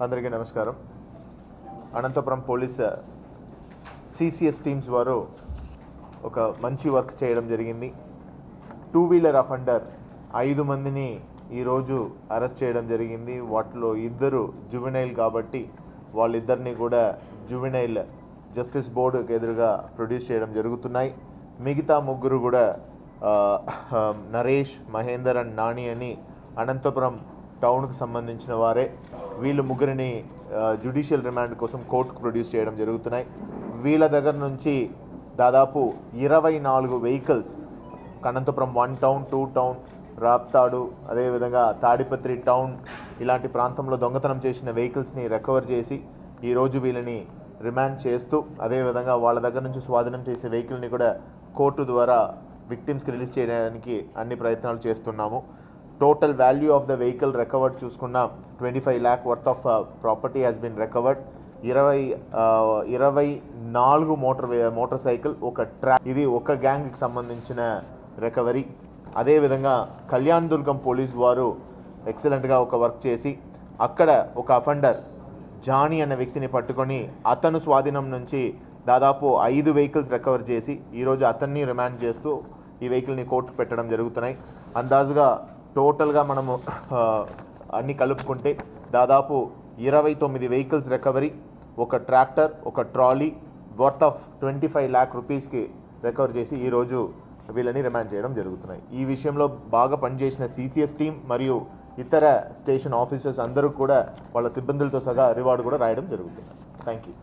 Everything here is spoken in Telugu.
అందరికీ నమస్కారం. అనంతపురం పోలీస్ సిసిఎస్ టీమ్స్ వారు ఒక మంచి వర్క్ చేయడం జరిగింది. 2 వీలర్ అఫెండర్ 5 మందిని ఈరోజు అరెస్ట్ చేయడం జరిగింది. వాటిలో 2 జువెనైల్ కాబట్టి వాళ్ళిద్దరిని కూడా జువెనైల్ జస్టిస్ బోర్డుకి ఎదురుగా ప్రొడ్యూస్ చేయడం జరుగుతున్నాయి. మిగతా 3 కూడా నరేష్, మహేందర్ అండ్ నాని అని అనంతపురం టౌన్కి సంబంధించిన వారే. వీళ్ళు 3ని జ్యుడిషియల్ రిమాండ్ కోసం కోర్టుకు ప్రొడ్యూస్ చేయడం జరుగుతున్నాయి. వీళ్ళ దగ్గర నుంచి దాదాపు 24 vehicles Anantapuram 1 town, 2 town, Raptadu, అదేవిధంగా తాడిపత్రి టౌన్ ఇలాంటి ప్రాంతంలో దొంగతనం చేసిన వెహికల్స్ని రికవర్ చేసి ఈరోజు వీళ్ళని రిమాండ్ చేస్తూ, అదేవిధంగా వాళ్ళ దగ్గర నుంచి స్వాధీనం చేసే వెహికల్ని కూడా కోర్టు ద్వారా విక్టిమ్స్కి రిలీజ్ చేయడానికి అన్ని ప్రయత్నాలు చేస్తున్నాము. Total value of the vehicle recovered చూసుకున్న 25 lakh worth of property has been recovered. 24 motorcycle, ఒక ట్రాక్, ఇది ఒక గ్యాంగ్కి సంబంధించిన రికవరీ. అదేవిధంగా కళ్యాణ్ దుర్గం పోలీస్ వారు ఎక్సలెంట్గా ఒక వర్క్ చేసి అక్కడ ఒక అఫెండర్ జానీ అనే వ్యక్తిని పట్టుకొని అతను స్వాధీనం నుంచి దాదాపు 5 వెహికల్స్ రికవర్ చేసి ఈరోజు అతన్ని రిమాండ్ చేస్తూ ఈ వెహికల్ని కోర్టుకు పెట్టడం జరుగుతున్నాయి. అందాజుగా టోటల్గా మనము అన్ని కలుపుకుంటే దాదాపు 29 వెహికల్స్ రికవరీ, ఒక ట్రాక్టర్, ఒక ట్రాలీ వర్త్ ఆఫ్ 25 lakh రూపీస్కి రికవర్ చేసి ఈరోజు వీళ్ళని రిమాండ్ చేయడం జరుగుతున్నాయి. ఈ విషయంలో బాగా పనిచేసిన సిసిఎస్ టీం మరియు ఇతర స్టేషన్ ఆఫీసర్స్ అందరూ కూడా వాళ్ళ సిబ్బందులతో సహా రివార్డు కూడా రాయడం జరుగుతుంది. Thank you.